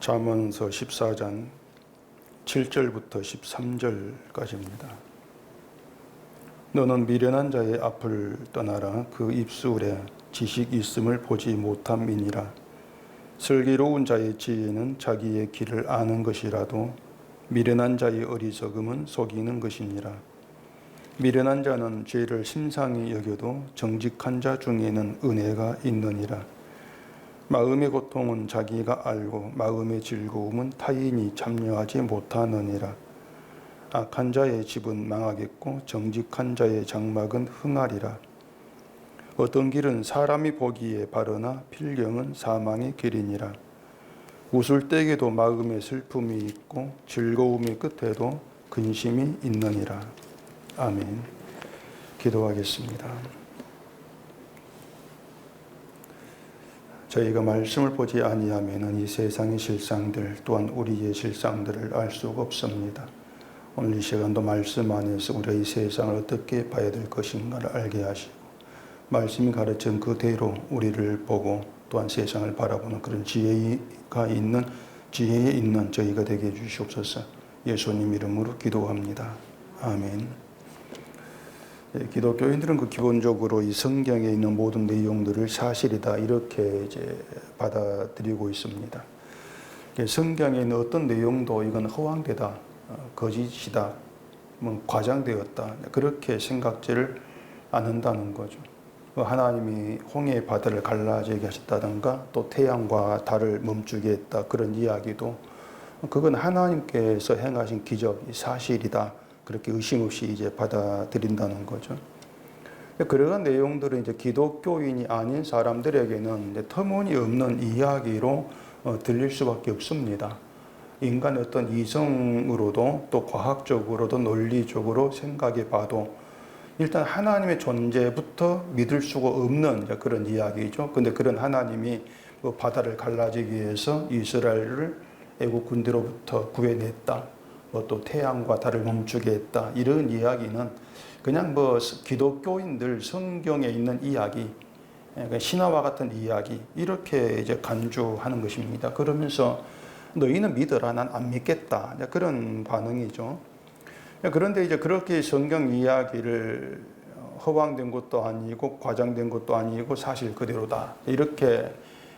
잠언서 14장 7절부터 13절까지입니다. 너는 미련한 자의 앞을 떠나라. 그 입술에 지식이 있음을 보지 못함이니라. 슬기로운 자의 지혜는 자기의 길을 아는 것이라도 미련한 자의 어리석음은 속이는 것이니라. 미련한 자는 죄를 심상히 여겨도 정직한 자 중에는 은혜가 있느니라. 마음의 고통은 자기가 알고 마음의 즐거움은 타인이 참여하지 못하느니라. 악한 자의 집은 망하겠고 정직한 자의 장막은 흥하리라. 어떤 길은 사람이 보기에 바르나 필경은 사망의 길이니라. 웃을 때에도 마음에 슬픔이 있고 즐거움의 끝에도 근심이 있느니라. 아멘. 기도하겠습니다. 저희가 말씀을 보지 아니하면 이 세상의 실상들 또한 우리의 실상들을 알 수가 없습니다. 오늘 이 시간도 말씀 안에서 우리가 이 세상을 어떻게 봐야 될 것인가를 알게 하시고 말씀이 가르친 그대로 우리를 보고 또한 세상을 바라보는 그런 지혜에 있는 저희가 되게 해주시옵소서. 예수님 이름으로 기도합니다. 아멘. 기독교인들은 기본적으로 이 성경에 있는 모든 내용들을 사실이다 이렇게 받아들이고 있습니다. 성경에 있는 어떤 내용도 이건 허황되다, 거짓이다, 과장되었다 그렇게 생각지를 않는다는 거죠. 하나님이 홍해 바다를 갈라지게 하셨다든가 또 태양과 달을 멈추게 했다 그런 이야기도 그건 하나님께서 행하신 기적, 사실이다. 그렇게 의심 없이 받아들인다는 거죠. 그러한 내용들은 기독교인이 아닌 사람들에게는 터무니없는 이야기로 들릴 수밖에 없습니다. 인간의 어떤 이성으로도 또 과학적으로도 논리적으로 생각해 봐도 일단 하나님의 존재부터 믿을 수가 없는 그런 이야기죠. 근데 그런 하나님이 바다를 갈라지기 위해서 이스라엘을 애국 군대로부터 구해냈다. 또 태양과 달을 멈추게 했다. 이런 이야기는 그냥 기독교인들 성경에 있는 이야기, 신화와 같은 이야기 이렇게 간주하는 것입니다. 그러면서 너희는 믿어라, 난 안 믿겠다. 그런 반응이죠. 그런데 그렇게 성경 이야기를 허황된 것도 아니고 과장된 것도 아니고 사실 그대로다. 이렇게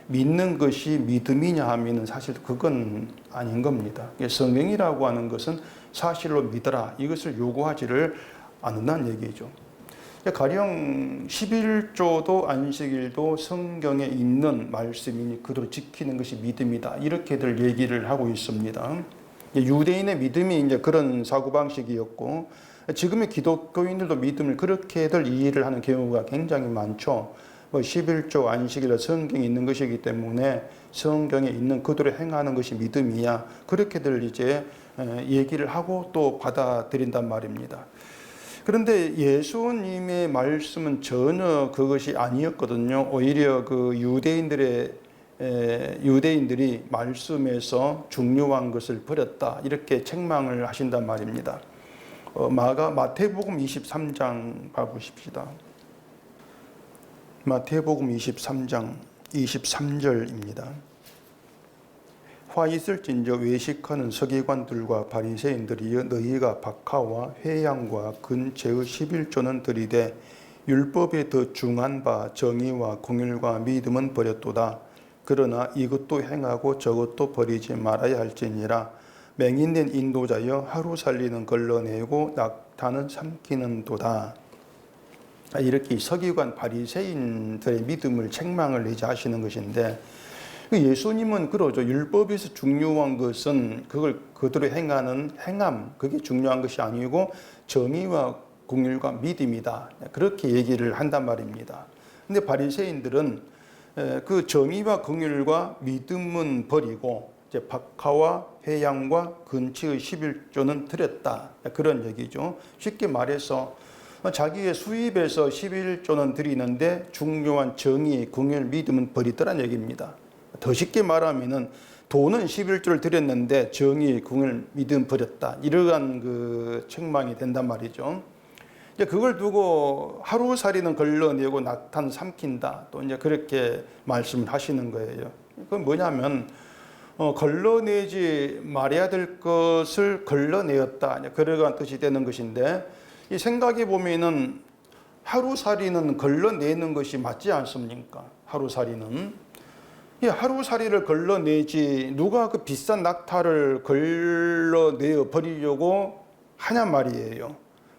믿는 것이 믿음이냐 하면 사실 그건 아닌 겁니다. 성경이라고 하는 것은 사실로 믿어라 이것을 요구하지를 않는다는 얘기죠. 가령 11조도 안식일도 성경에 있는 말씀이니 그대로 지키는 것이 믿음이다 이렇게들 얘기를 하고 있습니다. 유대인의 믿음이 그런 사고방식이었고 지금의 기독교인들도 믿음을 그렇게들 이해를 하는 경우가 굉장히 많죠. 11조 안식일은 성경에 있는 것이기 때문에 성경에 있는 그대로 행하는 것이 믿음이야. 그렇게들 얘기를 하고 또 받아들인단 말입니다. 그런데 예수님의 말씀은 전혀 그것이 아니었거든요. 오히려 유대인들이 말씀에서 중요한 것을 버렸다. 이렇게 책망을 하신단 말입니다. 마태복음 23장 봐보십시다. 마태복음 23장 23절입니다. 화 있을진저 외식하는 서기관들과 바리새인들이여 너희가 박하와 회양과 근체의 11조는 들이되 율법에 더 중한 바 정의와 공율과 믿음은 버렸도다. 그러나 이것도 행하고 저것도 버리지 말아야 할지니라. 맹인된 인도자여 하루 살리는 걸러내고 낙타는 삼키는도다. 이렇게 서기관 바리새인들의 믿음을 책망을 하시는 것인데 예수님은 그러죠. 율법에서 중요한 것은 그걸 그대로 행하는 행함 그게 중요한 것이 아니고 정의와 공율과 믿음이다. 그렇게 얘기를 한단 말입니다. 근데 바리새인들은 그 정의와 공율과 믿음은 버리고 박하와 회양과 근치의 11조는 드렸다. 그런 얘기죠. 쉽게 말해서 자기의 수입에서 11조는 드리는데 중요한 정의, 공율, 믿음은 버리더란 얘기입니다. 더 쉽게 말하면은 돈은 11조를 드렸는데 정의, 공율, 믿음 버렸다. 이러한 책망이 된단 말이죠. 그걸 두고 하루살이는 걸러내고 낙타는 삼킨다. 또 그렇게 말씀을 하시는 거예요. 그건 뭐냐면 걸러내지 말아야 될 것을 걸러내었다. 그러한 뜻이 되는 것인데, 이 생각해 보면은 하루살이는 걸러내는 것이 맞지 않습니까? 하루살이는. 이 하루살이를 걸러내지 누가 그 비싼 낙타를 걸러내어 버리려고 하냐 말이에요.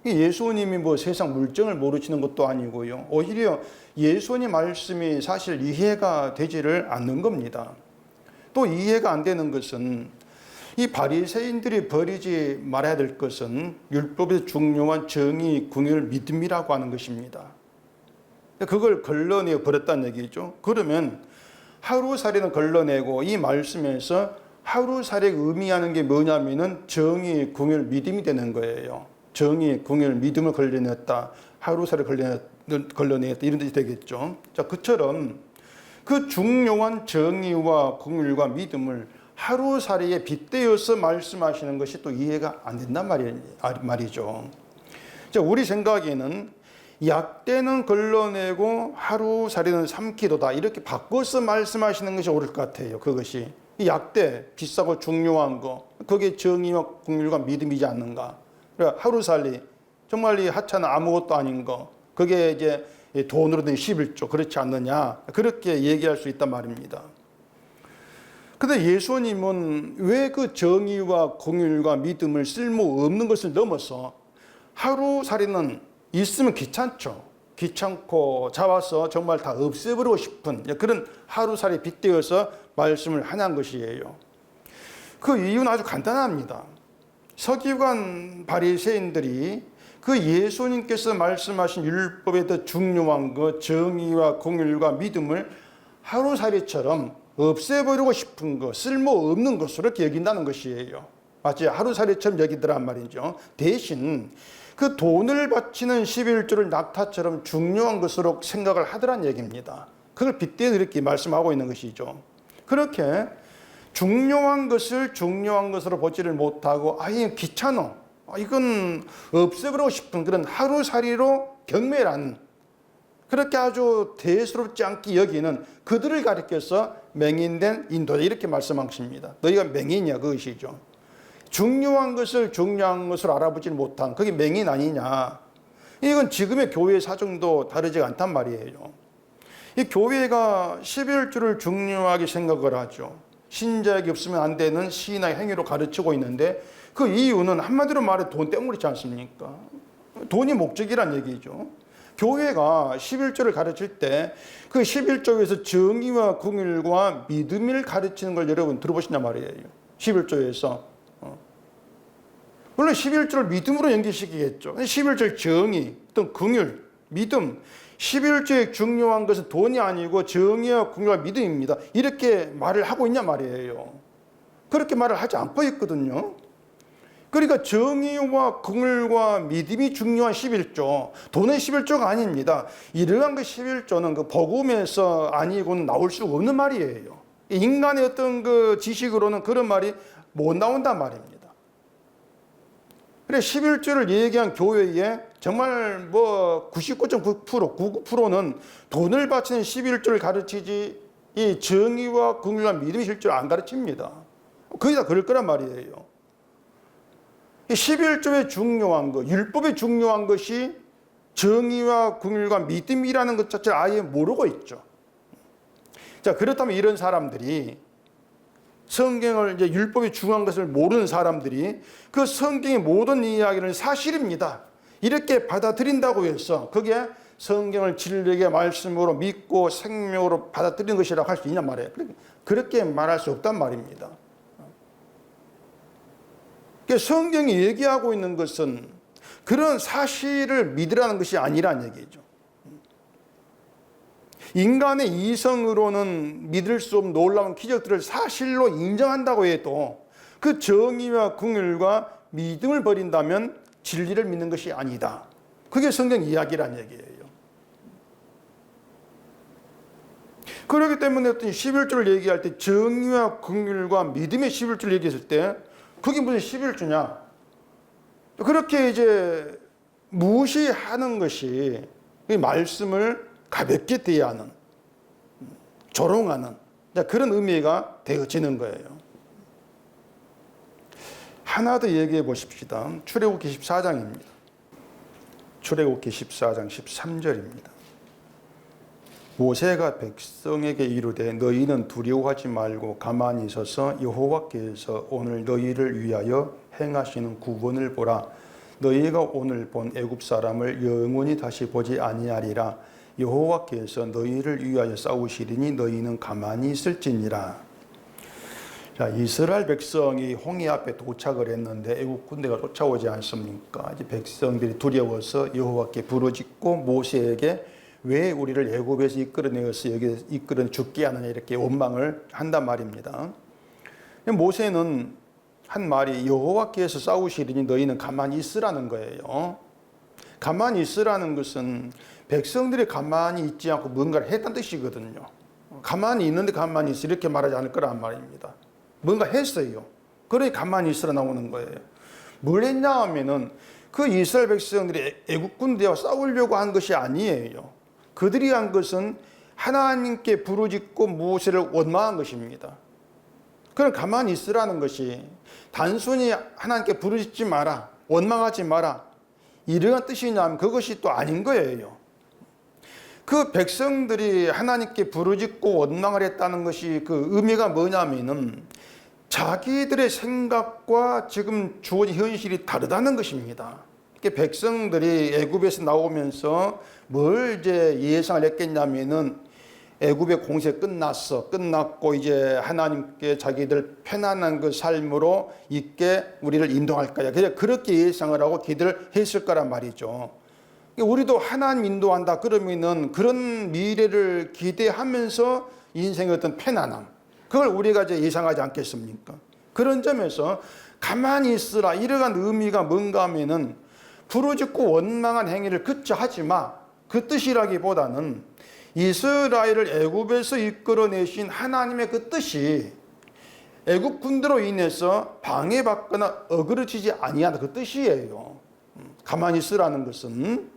예수님이 뭐 세상 물정을 모르시는 것도 아니고요. 오히려 예수님 말씀이 사실 이해가 되지를 않는 겁니다. 또 이해가 안 되는 것은 이 바리새인들이 버리지 말아야 될 것은 율법의 중요한 정의, 궁율, 믿음이라고 하는 것입니다. 그걸 걸러내어 버렸다는 얘기죠. 그러면 하루살이는 걸러내고 이 말씀에서 하루살이가 의미하는 게 뭐냐면은 정의, 궁율, 믿음이 되는 거예요. 정의, 궁율, 믿음을 걸러냈다. 하루살이를 걸러냈다. 이런 뜻이 되겠죠. 자, 그처럼 그 중요한 정의와 궁율과 믿음을 하루살이에 빗대어서 말씀하시는 것이 또 이해가 안 된단 말이죠. 자, 우리 생각에는 약대는 걸러내고 하루살이는 삼키도다. 이렇게 바꿔서 말씀하시는 것이 옳을 것 같아요. 그것이. 이 약대, 비싸고 중요한 거, 그게 정의와 궁율과 믿음이지 않는가. 그러니까 하루살이, 정말 이 하찮은 아무것도 아닌 거, 그게 이제 돈으로 된 11조, 그렇지 않느냐. 그렇게 얘기할 수 있단 말입니다. 근데 예수님은 왜 그 정의와 궁율과 믿음을 쓸모없는 것을 넘어서 하루살이는 있으면 귀찮죠. 귀찮고 잡아서 정말 다 없애버리고 싶은 그런 하루살이 빗대어서 말씀을 하는 것이에요. 그 이유는 아주 간단합니다. 서기관 바리새인들이 그 예수님께서 말씀하신 율법의 더 중요한 것, 정의와 궁율과 믿음을 하루살이처럼 없애버리고 싶은 것, 쓸모없는 것으로 이렇게 여긴다는 것이에요. 마치 하루살이처럼 여기더란 말이죠. 대신 그 돈을 바치는 11조를 낙타처럼 중요한 것으로 생각을 하더란 얘기입니다. 그걸 빗대어 이렇게 말씀하고 있는 것이죠. 그렇게 중요한 것을 중요한 것으로 보지를 못하고 아예 귀찮아. 이건 없애버리고 싶은 그런 하루살이로 경멸하는 그렇게 아주 대수롭지 않게 여기는 그들을 가리켜서 맹인된 인도자 이렇게 말씀하십니다. 너희가 맹인이야 그것이죠. 중요한 것을 중요한 것으로 알아보지 못한 그게 맹인 아니냐. 이건 지금의 교회 사정도 다르지 않단 말이에요. 이 교회가 11조를 중요하게 생각을 하죠. 신자에게 없으면 안 되는 신앙의 행위로 가르치고 있는데 그 이유는 한마디로 말해 돈 때문이지 않습니까? 돈이 목적이란 얘기죠. 교회가 11조를 가르칠 때 그 11조에서 정의와 궁율과 믿음을 가르치는 걸 여러분 들어보시냐 말이에요. 11조에서. 물론 11조를 믿음으로 연결시키겠죠. 11조의 정의, 또 궁율, 믿음. 11조의 중요한 것은 돈이 아니고 정의와 궁율과 믿음입니다. 이렇게 말을 하고 있냐 말이에요. 그렇게 말을 하지 않고 있거든요. 그러니까 정의와 궁율과 믿음이 중요한 11조, 돈은 11조가 아닙니다. 이러한 그 11조는 그 복음에서 아니고는 나올 수 없는 말이에요. 인간의 어떤 그 지식으로는 그런 말이 못 나온단 말입니다. 그래 11조를 얘기한 교회에 정말 뭐 99.9%, 99%는 돈을 바치는 11조를 가르치지 이 정의와 궁율과 믿음의 실조를 안 가르칩니다. 거의 다 그럴 거란 말이에요. 11조의 중요한 것, 율법의 중요한 것이 정의와 궁율과 믿음이라는 것 자체를 아예 모르고 있죠. 자, 그렇다면 이런 사람들이 성경을 이제 율법이 중요한 것을 모르는 사람들이 그 성경의 모든 이야기는 사실입니다. 이렇게 받아들인다고 해서 그게 성경을 진리의 말씀으로 믿고 생명으로 받아들이는 것이라고 할 수 있냔 말이에요. 그렇게 말할 수 없단 말입니다. 성경이 얘기하고 있는 것은 그런 사실을 믿으라는 것이 아니라는 얘기죠. 인간의 이성으로는 믿을 수 없는 놀라운 기적들을 사실로 인정한다고 해도 그 정의와 궁율과 믿음을 버린다면 진리를 믿는 것이 아니다. 그게 성경 이야기란 얘기예요. 그렇기 때문에 어떤 11조를 얘기할 때 정의와 궁율과 믿음의 11조를 얘기했을 때 그게 무슨 11조냐? 그렇게 이제 무시하는 것이 이 말씀을 가볍게 대하는, 조롱하는 그런 의미가 되어지는 거예요. 하나 더 얘기해 보십시다. 출애굽기 14장입니다. 출애굽기 14장 13절입니다. 모세가 백성에게 이르되 너희는 두려워하지 말고 가만히 있어서 여호와께서 오늘 너희를 위하여 행하시는 구원을 보라. 너희가 오늘 본 애굽 사람을 영원히 다시 보지 아니하리라. 여호와께서 너희를 위하여 싸우시리니 너희는 가만히 있을지니라. 자, 이스라엘 백성이 홍해 앞에 도착을 했는데 애굽 군대가 쫓아오지 않습니까? 이제 백성들이 두려워서 여호와께 부르짖고 모세에게 왜 우리를 애굽에서 이끌어내어서 여기 이끌어 죽게 하느냐 이렇게 원망을 한단 말입니다. 모세는 한 말이 여호와께서 싸우시리니 너희는 가만히 있으라는 거예요. 가만히 있으라는 것은 백성들이 가만히 있지 않고 뭔가를 했다는 뜻이거든요. 가만히 있는데 가만히 있어 이렇게 말하지 않을 거란 말입니다. 뭔가 했어요. 그러니 가만히 있으라 나오는 거예요. 뭘 했냐 하면은 그 이스라엘 백성들이 애굽 군대와 싸우려고 한 것이 아니에요. 그들이 한 것은 하나님께 부르짖고 모세를 원망한 것입니다. 그럼 가만히 있으라는 것이 단순히 하나님께 부르짖지 마라, 원망하지 마라 이러한 뜻이냐면 그것이 또 아닌 거예요. 그 백성들이 하나님께 부르짖고 원망을 했다는 것이 그 의미가 뭐냐면은 자기들의 생각과 지금 주어진 현실이 다르다는 것입니다. 백성들이 애굽에서 나오면서 뭘 이제 예상을 했겠냐면은 애굽의 공세 끝났고 이제 하나님께 자기들 편안한 그 삶으로 있게 우리를 인도할 거야. 그래서 그렇게 예상을 하고 기대를 했을 거란 말이죠. 우리도 하나님 인도한다 그러면은 그런 미래를 기대하면서 인생의 어떤 편안함 그걸 우리가 이제 예상하지 않겠습니까? 그런 점에서 가만히 있으라 이러한 의미가 뭔가 하면은 부르짖고 원망한 행위를 그쳐 하지 마 그 뜻이라기보다는 이스라엘을 애굽에서 이끌어내신 하나님의 그 뜻이 애굽 군대로 인해서 방해받거나 어그러지지 아니하는 그 뜻이에요. 가만히 있으라는 것은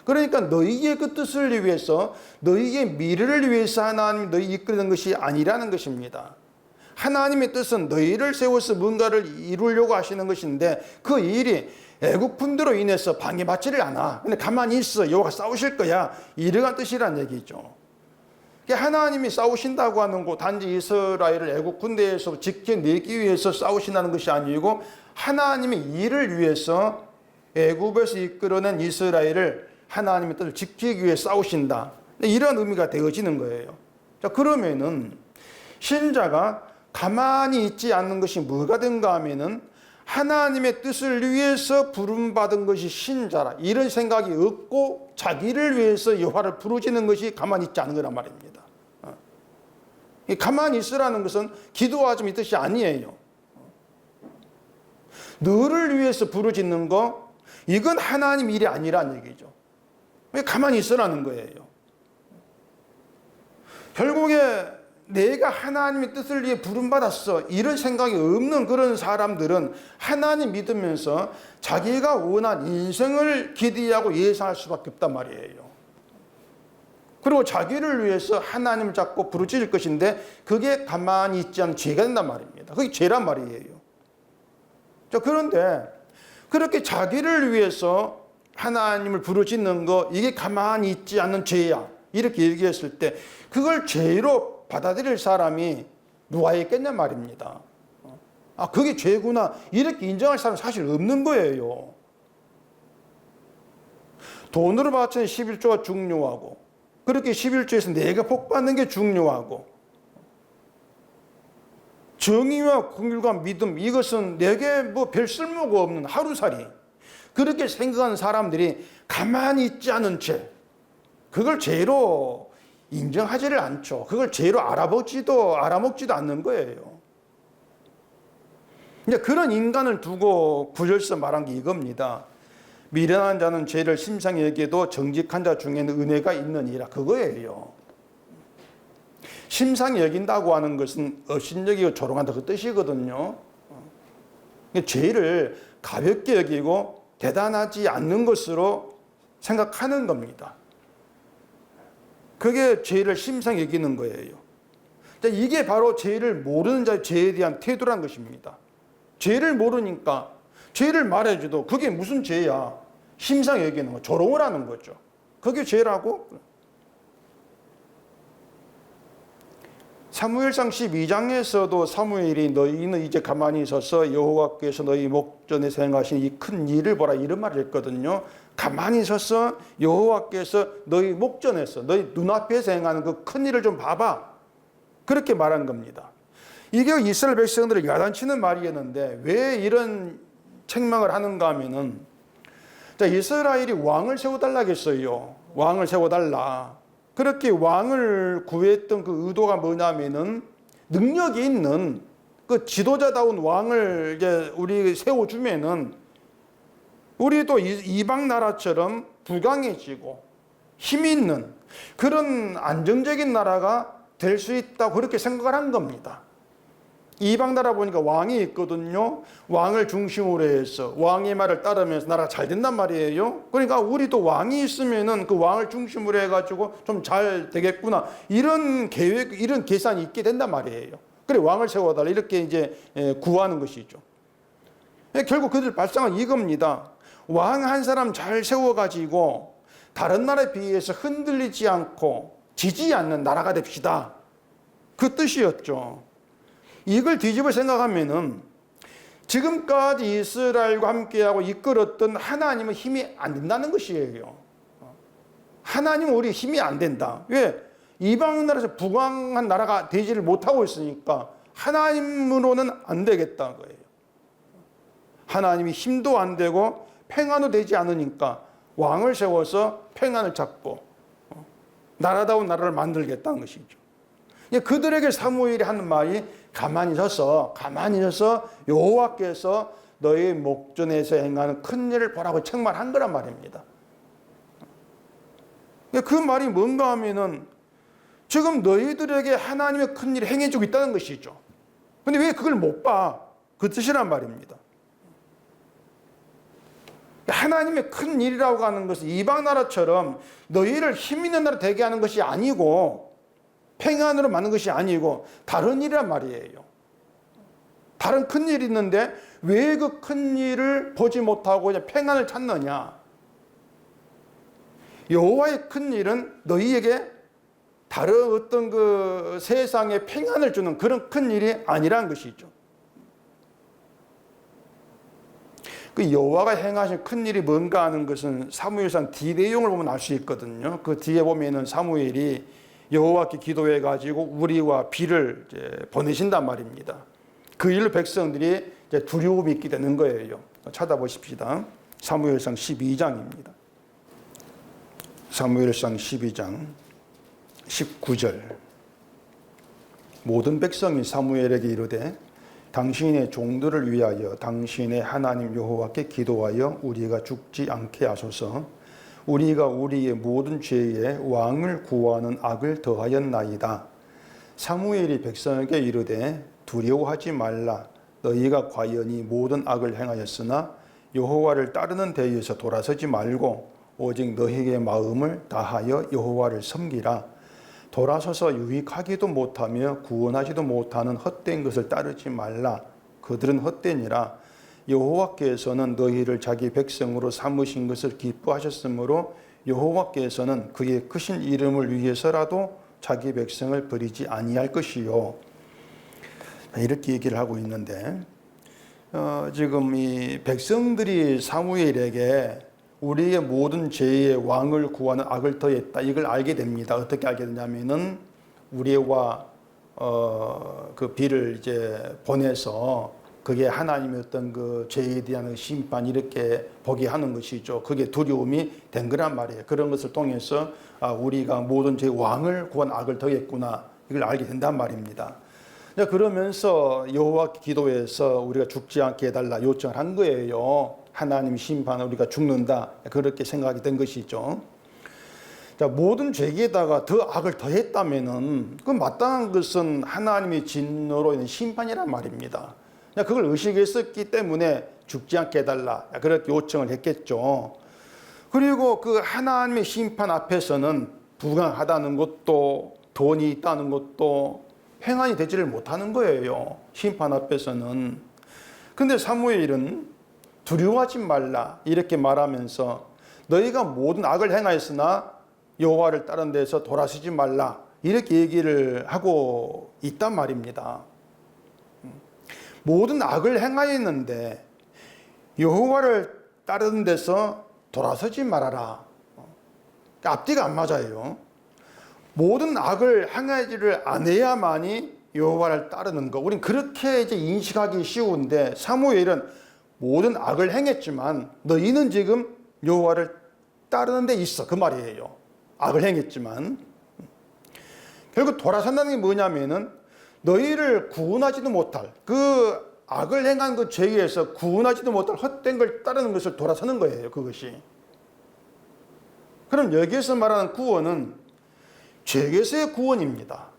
그러니까 너희의 그 뜻을 위해서 너희의 미래를 위해서 하나님이 너희 이끄는 것이 아니라는 것입니다. 하나님의 뜻은 너희를 세워서 뭔가를 이루려고 하시는 것인데 그 일이 애국 군대로 인해서 방해받지를 않아. 근데 가만히 있어. 여호와가 싸우실 거야. 이러한 뜻이란 얘기죠. 하나님이 싸우신다고 하는 거 단지 이스라엘을 애국 군대에서 지켜내기 위해서 싸우신다는 것이 아니고 하나님의 일을 위해서 애굽에서 이끌어낸 이스라엘을 하나님의 뜻을 지키기 위해 싸우신다. 이런 의미가 되어지는 거예요. 자, 그러면은 신자가 가만히 있지 않는 것이 뭐가 된가 하면은 하나님의 뜻을 위해서 부름받은 것이 신자라. 이런 생각이 없고 자기를 위해서 여호와를 부르짖는 것이 가만히 있지 않은 거란 말입니다. 가만히 있으라는 것은 기도하지 이 뜻이 아니에요. 너를 위해서 부르짖는 거 이건 하나님 일이 아니란 얘기죠. 가만히 있으라는 거예요. 결국에 내가 하나님의 뜻을 위해 부름받았어 이런 생각이 없는 그런 사람들은 하나님 믿으면서 자기가 원한 인생을 기대하고 예상할 수밖에 없단 말이에요. 그리고 자기를 위해서 하나님을 잡고 부르짖을 것인데 그게 가만히 있지 않은 죄가 된단 말입니다. 그게 죄란 말이에요. 자, 그런데 그렇게 자기를 위해서 하나님을 부르짖는 거 이게 가만히 있지 않는 죄야 이렇게 얘기했을 때 그걸 죄로 받아들일 사람이 누가 있겠냐 말입니다. 아, 그게 죄구나 이렇게 인정할 사람은 사실 없는 거예요. 돈으로 바치는 11조가 중요하고 그렇게 11조에서 내가 복받는 게 중요하고 정의와 긍휼과 믿음 이것은 내게 뭐 별 쓸모가 없는 하루살이 그렇게 생각하는 사람들이 가만히 있지 않은 죄 그걸 죄로 인정하지를 않죠. 그걸 죄로 알아먹지도 않는 거예요. 이제 그런 인간을 두고 구절서 말한 게 이겁니다. 미련한 자는 죄를 심상히 여기도 정직한 자 중에는 은혜가 있느니라 그거예요. 심상히 여긴다고 하는 것은 업신여기고 조롱한다 그 뜻이거든요. 죄를 가볍게 여기고 대단하지 않는 것으로 생각하는 겁니다. 그게 죄를 심상히 여기는 거예요. 이게 바로 죄를 모르는 자의 죄에 대한 태도란 것입니다. 죄를 모르니까 죄를 말해줘도 그게 무슨 죄야? 심상 여기는 거, 조롱을 하는 거죠. 그게 죄라고? 사무엘상 12장에서도 사무엘이 너희는 이제 가만히 서서 여호와께서 너희 목전에서 행하신 이 큰 일을 보라 이런 말을 했거든요. 가만히 서서 여호와께서 너희 목전에서 너희 눈앞에서 행하는 그 큰 일을 좀 봐봐. 그렇게 말한 겁니다. 이게 이스라엘 백성들을 야단치는 말이었는데 왜 이런 책망을 하는가 하면은 자, 이스라엘이 왕을 세워달라겠어요. 왕을 세워달라. 그렇게 왕을 구했던 그 의도가 뭐냐면은 능력이 있는 그 지도자다운 왕을 이제 우리 세워주면은 우리도 이방 나라처럼 불강해지고 힘 있는 그런 안정적인 나라가 될 수 있다고 그렇게 생각을 한 겁니다. 이방 나라 보니까 왕이 있거든요. 왕을 중심으로 해서 왕의 말을 따르면서 나라가 잘 된단 말이에요. 그러니까 우리도 왕이 있으면은 그 왕을 중심으로 해가지고 좀 잘 되겠구나. 이런 계획, 이런 계산이 있게 된단 말이에요. 그래, 왕을 세워달라. 이렇게 이제 구하는 것이죠. 결국 그들 발상은 이겁니다. 왕 한 사람 잘 세워가지고 다른 나라에 비해서 흔들리지 않고 지지 않는 나라가 됩시다. 그 뜻이었죠. 이걸 뒤집어 생각하면은 지금까지 이스라엘과 함께하고 이끌었던 하나님은 힘이 안 된다는 것이에요. 하나님은 우리 힘이 안 된다. 왜? 이방 나라에서 부강한 나라가 되지를 못하고 있으니까 하나님으로는 안 되겠다는 거예요. 하나님이 힘도 안 되고 평안도 되지 않으니까 왕을 세워서 평안을 찾고 나라다운 나라를 만들겠다는 것이죠. 그들에게 사무엘이 하는 말이 가만히 서서 여호와께서 너희 목전에서 행하는 큰 일을 보라고 책망한 거란 말입니다. 그 말이 뭔가 하면은 지금 너희들에게 하나님의 큰 일을 행해주고 있다는 것이죠. 근데 왜 그걸 못 봐? 그 뜻이란 말입니다. 하나님의 큰 일이라고 하는 것은 이방 나라처럼 너희를 힘 있는 나라 되게 하는 것이 아니고 평안으로 만든 것이 아니고 다른 일이란 말이에요. 다른 큰 일이 있는데 왜 그 큰 일을 보지 못하고 그냥 평안을 찾느냐? 여호와의 큰 일은 너희에게 다른 어떤 그 세상에 평안을 주는 그런 큰 일이 아니라는 것이죠. 그 여호와가 행하신 큰 일이 뭔가 하는 것은 사무엘상 뒤 내용을 보면 알 수 있거든요. 그 뒤에 보면은 사무엘이 여호와께 기도해 가지고 우리와 비를 이제 보내신단 말입니다. 그 일로 백성들이 이제 두려움이 있게 되는 거예요. 찾아보십시다. 사무엘상 12장입니다. 사무엘상 12장 19절. 모든 백성이 사무엘에게 이르되 당신의 종들을 위하여 당신의 하나님 여호와께 기도하여 우리가 죽지 않게 하소서. 우리가 우리의 모든 죄에 왕을 구하는 악을 더하였나이다. 사무엘이 백성에게 이르되 두려워하지 말라. 너희가 과연 이 모든 악을 행하였으나 여호와를 따르는 데에서 돌아서지 말고 오직 너희의 마음을 다하여 여호와를 섬기라. 돌아서서 유익하기도 못하며 구원하지도 못하는 헛된 것을 따르지 말라. 그들은 헛되니라. 여호와께서는 너희를 자기 백성으로 삼으신 것을 기뻐하셨으므로 여호와께서는 그의 크신 이름을 위해서라도 자기 백성을 버리지 아니할 것이요. 이렇게 얘기를 하고 있는데 지금 이 백성들이 사무엘에게 우리의 모든 죄의 왕을 구하는 악을 더했다. 이걸 알게 됩니다. 어떻게 알게 되냐면은 우리와 그 비를 이제 보내서 그게 하나님의 어떤 그 죄에 대한 심판 이렇게 보게 하는 것이죠. 그게 두려움이 된 거란 말이에요. 그런 것을 통해서 우리가 모든 죄의 왕을 구한 악을 더했구나. 이걸 알게 된단 말입니다. 그러면서 여호와께 기도해서 우리가 죽지 않게 해달라 요청을 한 거예요. 하나님 심판은 우리가 죽는다. 그렇게 생각이 된 것이죠. 자, 모든 죄에다가 더 악을 더했다면은 그 마땅한 것은 하나님의 진노로 인한 심판이란 말입니다. 그걸 의식했었기 때문에 죽지 않게 해달라. 그렇게 요청을 했겠죠. 그리고 그 하나님의 심판 앞에서는 부강하다는 것도 돈이 있다는 것도 평안이 되지를 못하는 거예요. 심판 앞에서는. 근데 사무엘은 두려워하지 말라 이렇게 말하면서 너희가 모든 악을 행하였으나 여호와를 다른 데서 돌아서지 말라 이렇게 얘기를 하고 있단 말입니다. 모든 악을 행하였는데 여호와를 따르는 데서 돌아서지 말아라. 앞뒤가 안 맞아요. 모든 악을 행하지를 않아야만이 여호와를 따르는 거. 우린 그렇게 이제 인식하기 쉬운데 사무엘은 모든 악을 행했지만 너희는 지금 여호와를 따르는 데 있어. 그 말이에요. 악을 행했지만. 결국 돌아선다는 게 뭐냐면은 너희를 구원하지도 못할 그 악을 행한 그 죄에서 구원하지도 못할 헛된 걸 따르는 것을 돌아서는 거예요. 그것이. 그럼 여기에서 말하는 구원은 죄에서의 구원입니다.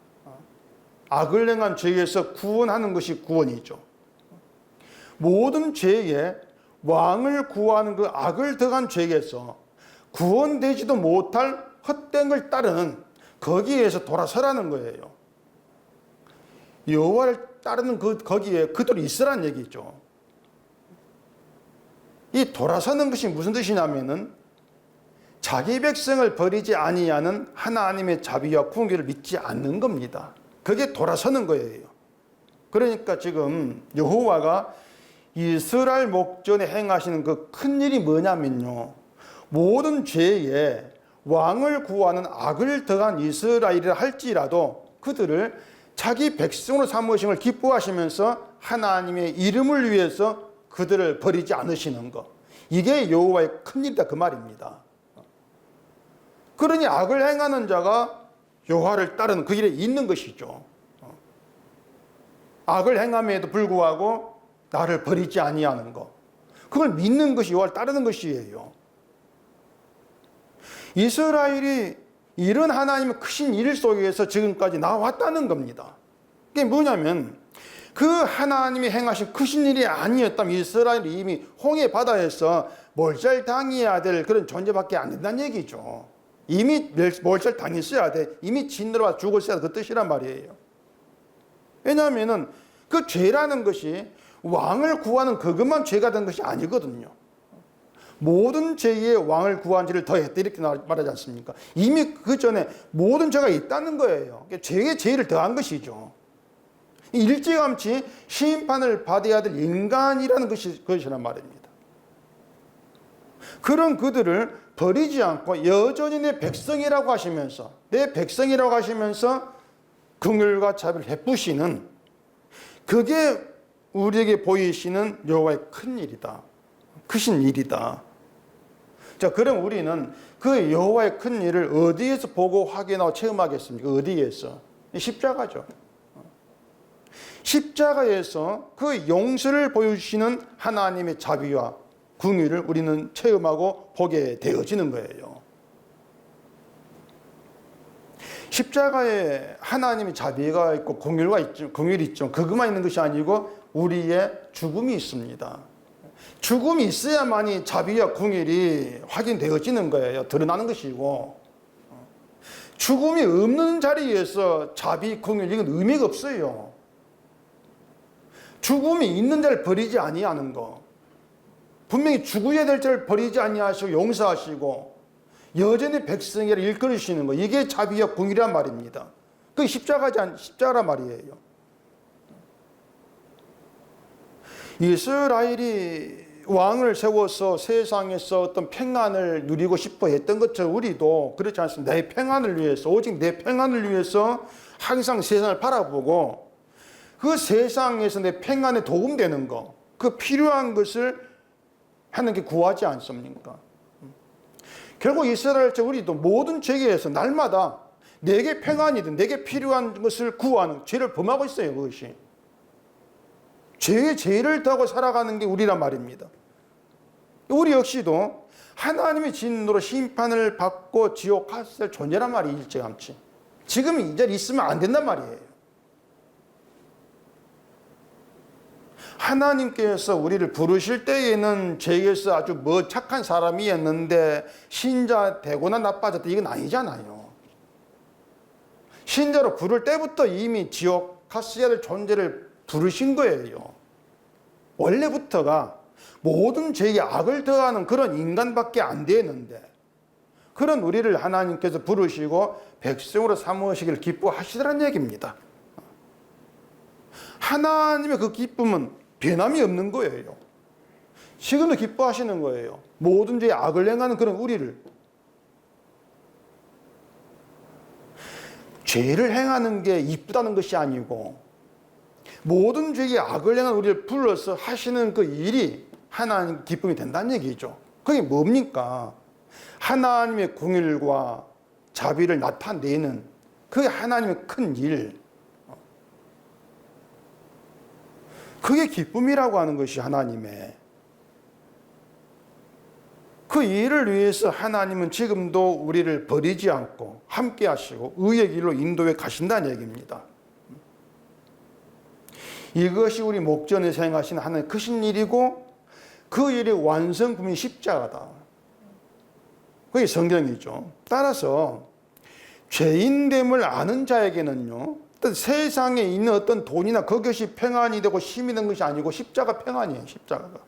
악을 행한 죄에서 구원하는 것이 구원이죠. 모든 죄에 왕을 구하는 그 악을 더한 죄에서 구원되지도 못할 헛된 걸 따르는 거기에서 돌아서라는 거예요. 여호와를 따르는 거기에 그대로 있으라는 얘기죠. 이 돌아서는 것이 무슨 뜻이냐면은 자기 백성을 버리지 아니하는 하나님의 자비와 궁기를 믿지 않는 겁니다. 그게 돌아서는 거예요. 그러니까 지금 여호와가 이스라엘 목전에 행하시는 그 큰 일이 뭐냐면요. 모든 죄에 왕을 구하는 악을 더한 이스라엘이라 할지라도 그들을 자기 백성으로 삼으심을 기뻐하시면서 하나님의 이름을 위해서 그들을 버리지 않으시는 것. 이게 여호와의 큰 일이다 그 말입니다. 그러니 악을 행하는 자가 여호와를 따르는 그 길에 있는 것이죠. 악을 행함에도 불구하고 나를 버리지 아니하는 것. 그걸 믿는 것이 여호와를 따르는 것이에요. 이스라엘이 이런 하나님의 크신 일 속에서 지금까지 나왔다는 겁니다. 그게 뭐냐면 그 하나님이 행하신 크신 일이 아니었다면 이스라엘이 이미 홍해 바다에서 몰살당해야 될 그런 존재밖에 안 된다는 얘기죠. 이미 몰살당했어야 돼. 이미 진노와 죽었어야 돼. 그 뜻이란 말이에요. 왜냐하면 그 죄라는 것이 왕을 구하는 그것만 죄가 된 것이 아니거든요. 모든 죄에 왕을 구한 죄를 더했다 이렇게 말하지 않습니까? 이미 그 전에 모든 죄가 있다는 거예요. 죄에 죄를 더한 것이죠. 일찌감치 심판을 받아야 될 인간이라는 것이란 말입니다. 그런 그들을 버리지 않고 여전히 내 백성이라고 하시면서 긍휼과 자비를 베푸시는 그게 우리에게 보이시는 여호와의 큰 일이다. 크신 일이다. 자, 그럼 우리는 그 여호와의 큰 일을 어디에서 보고 확인하고 체험하겠습니까? 어디에서? 십자가죠. 십자가에서 그 용서를 보여주시는 하나님의 자비와 긍휼을 우리는 체험하고 보게 되어지는 거예요. 십자가에 하나님의 자비가 있고 긍휼이 있죠. 그것만 있는 것이 아니고 우리의 죽음이 있습니다. 죽음이 있어야만이 자비와 긍휼이 확인되어지는 거예요. 드러나는 것이고 죽음이 없는 자리에서 자비, 긍휼 이건 의미가 없어요. 죽음이 있는 자를 버리지 아니하는 거. 분명히 죽어야 될 자를 버리지 아니하시고 용서하시고 여전히 백성이라 일컬으시는 거. 이게 자비와 긍휼이란 말입니다. 그게 십자가란 말이에요. 이스라엘이 왕을 세워서 세상에서 어떤 평안을 누리고 싶어 했던 것처럼 우리도 그렇지 않습니다. 내 평안을 위해서, 오직 내 평안을 위해서 항상 세상을 바라보고 그 세상에서 내 평안에 도움되는 거, 그 필요한 것을 하나님께 구하지 않습니까? 결국 이스라엘처럼 우리도 모든 죄에서 날마다 내게 평안이든 내게 필요한 것을 구하는 죄를 범하고 있어요. 그것이 죄에 죄를 더하고 살아가는 게 우리란 말입니다. 우리 역시도 하나님의 진노로 심판을 받고 지옥 갔을 존재란 말이 일찌감치. 지금 이 자리에 있으면 안 된단 말이에요. 하나님께서 우리를 부르실 때에는 죄에서 아주 착한 사람이었는데 신자 되거나 나빠졌다 이건 아니잖아요. 신자로 부를 때부터 이미 지옥 갔어야 될 존재를 부르신 거예요. 원래부터가 모든 죄에 악을 더하는 그런 인간밖에 안 되는데 그런 우리를 하나님께서 부르시고 백성으로 삼으시기를 기뻐하시더란 얘기입니다. 하나님의 그 기쁨은 변함이 없는 거예요. 지금도 기뻐하시는 거예요. 모든 죄에 악을 행하는 그런 우리를. 죄를 행하는 게 이쁘다는 것이 아니고 모든 죄에 악을 행하는 우리를 불러서 하시는 그 일이 하나님 기쁨이 된다는 얘기죠. 그게 뭡니까? 하나님의 공의와 자비를 나타내는 그게 하나님의 큰 일. 그게 기쁨이라고 하는 것이 하나님의. 그 일을 위해서 하나님은 지금도 우리를 버리지 않고 함께 하시고 의의 길로 인도해 가신다는 얘기입니다. 이것이 우리 목전에서 행하신 하나님의 크신 일이고 그 일의 완성품이 십자가다. 그게 성경이죠. 따라서 죄인됨을 아는 자에게는요, 어떤 세상에 있는 어떤 돈이나 그것이 평안이 되고 힘이 된 것이 아니고 십자가 평안이에요. 십자가가.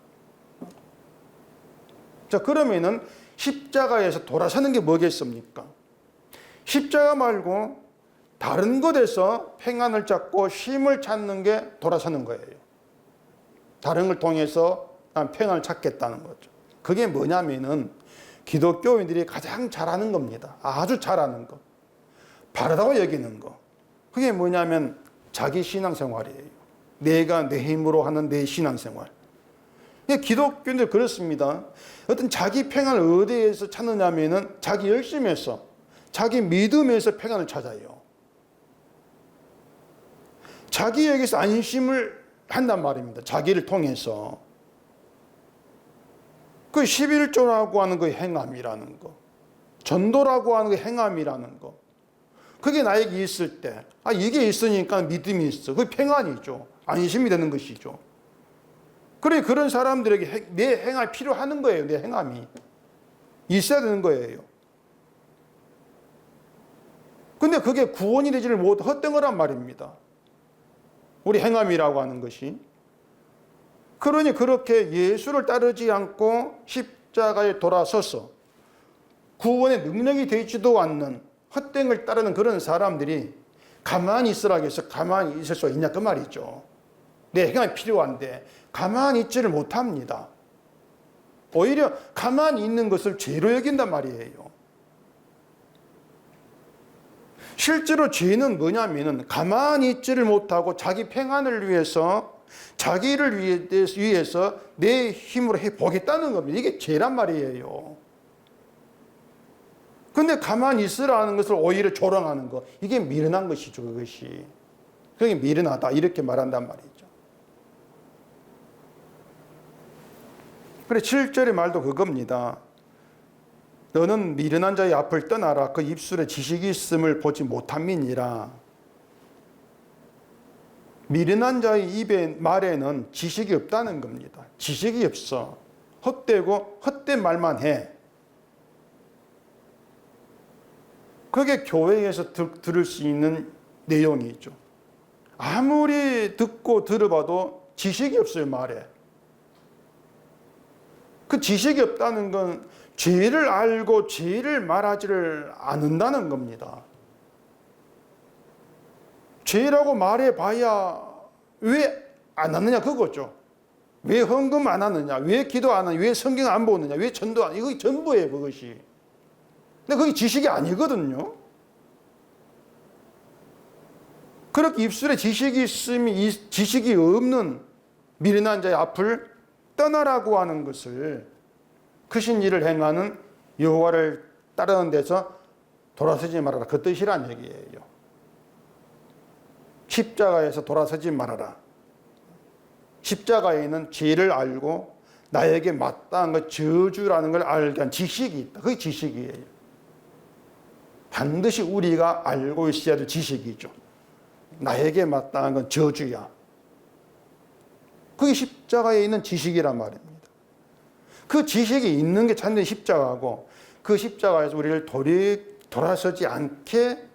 자, 그러면은 십자가에서 돌아서는 게 뭐겠습니까? 십자가 말고 다른 것에서 평안을 찾고 힘을 찾는 게 돌아서는 거예요. 다른 걸 통해서 난 평안을 찾겠다는 거죠. 그게 뭐냐면은 기독교인들이 가장 잘하는 겁니다. 아주 잘하는 거. 바르다고 여기는 거. 그게 뭐냐면 자기 신앙생활이에요. 내가 내 힘으로 하는 내 신앙생활. 기독교인들 그렇습니다. 어떤 자기 평안을 어디에서 찾느냐면은 자기 열심에서, 자기 믿음에서 평안을 찾아요. 자기에게서 안심을 한단 말입니다. 자기를 통해서. 그 11조라고 하는 그 행함이라는 거, 전도라고 하는 그 행함이라는 거, 그게 나에게 있을 때, 이게 있으니까 믿음이 있어. 그게 평안이죠. 안심이 되는 것이죠. 그래, 그런 사람들에게 내 행함이 필요하는 거예요. 내 행함이 있어야 되는 거예요. 근데 그게 구원이 되지를 못, 헛된 거란 말입니다. 우리 행함이라고 하는 것이. 그러니 그렇게 예수를 따르지 않고 십자가에 돌아서서 구원의 능력이 되지도 않는 헛된 걸 따르는 그런 사람들이 가만히 있으라고 해서 가만히 있을 수 있냐 그 말이죠. 내 행함이 필요한데 가만히 있지를 못합니다. 오히려 가만히 있는 것을 죄로 여긴단 말이에요. 실제로 죄는 뭐냐면은 가만히 있지를 못하고 자기 평안을 위해서, 자기를 위해서 내 힘으로 해보겠다는 겁니다. 이게 죄란 말이에요. 근데 가만히 있으라는 것을 오히려 조롱하는 거, 이게 미련한 것이죠. 그것이. 그게 미련하다 이렇게 말한단 말이죠. 그래, 7절의 말도 그겁니다. 너는 미련한 자의 앞을 떠나라. 그 입술에 지식이 있음을 보지 못함이니라. 미련한 자의 입의 말에는 지식이 없다는 겁니다. 지식이 없어. 헛되고 헛된 말만 해. 그게 교회에서 들을 수 있는 내용이죠. 아무리 듣고 들어봐도 지식이 없어요, 말에. 그 지식이 없다는 건 죄를 알고 죄를 말하지를 않는다는 겁니다. 죄라고 말해봐야 왜 안 하느냐 그거죠. 왜 헌금 안 하느냐, 왜 기도 안 하느냐, 왜 성경 안 보느냐, 왜 전도 안 하느냐, 이거 전부예요 그것이. 근데 그게 지식이 아니거든요. 그렇게 입술에 지식이 있으면 지식이 없는 미련한 자의 앞을 떠나라고 하는 것을, 크신 일을 행하는 여호와를 따르는 데서 돌아서지 말아라, 그 뜻이란 얘기예요. 십자가에서 돌아서지 말아라. 십자가에는 죄를 알고 나에게 마땅한 것, 저주라는 걸 알게 한 지식이 있다. 그게 지식이에요. 반드시 우리가 알고 있어야 될 지식이죠. 나에게 마땅한 건 저주야. 그게 십자가에 있는 지식이란 말입니다. 그 지식이 있는 게 참된 십자가고, 그 십자가에서 우리를 돌아서지 않게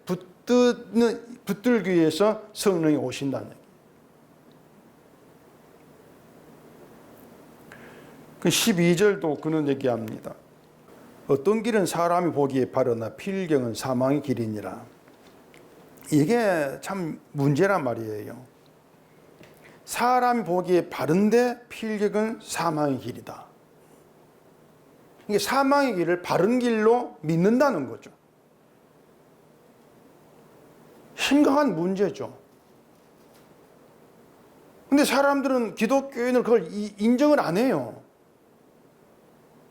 붙들기 위해서 성령이 오신다는 얘기예요. 그 12절도 그런 얘기합니다. 어떤 길은 사람이 보기에 바르나 필경은 사망의 길이니라. 이게 참 문제란 말이에요. 사람이 보기에 바른데 필경은 사망의 길이다. 이게 사망의 길을 바른 길로 믿는다는 거죠. 심각한 문제죠. 근데 사람들은 기독교인은 그걸 인정을 안 해요.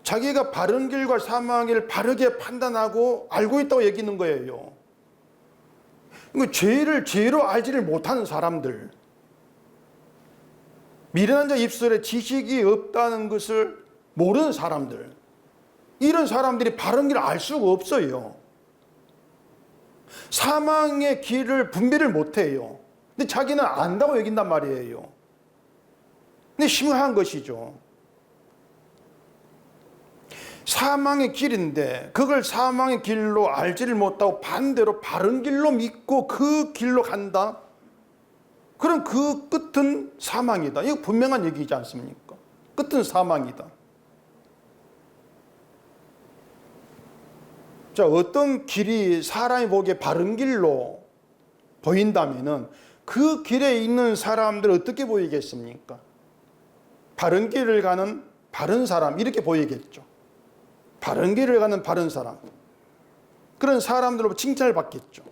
자기가 바른 길과 사망의 길을 바르게 판단하고 알고 있다고 여기는 거예요. 죄를 죄로 알지를 못하는 사람들, 미련한 자 입술에 지식이 없다는 것을 모르는 사람들, 이런 사람들이 바른 길을 알 수가 없어요. 사망의 길을 분별을 못해요. 근데 자기는 안다고 여긴단 말이에요. 근데 심각한 것이죠. 사망의 길인데 그걸 사망의 길로 알지를 못하고 반대로 바른 길로 믿고 그 길로 간다? 그럼 그 끝은 사망이다. 이거 분명한 얘기지 않습니까? 끝은 사망이다. 자, 어떤 길이 사람이 보기에 바른 길로 보인다면은 그 길에 있는 사람들 어떻게 보이겠습니까? 바른 길을 가는 바른 사람, 이렇게 보이겠죠. 바른 길을 가는 바른 사람, 그런 사람들로 칭찬을 받겠죠.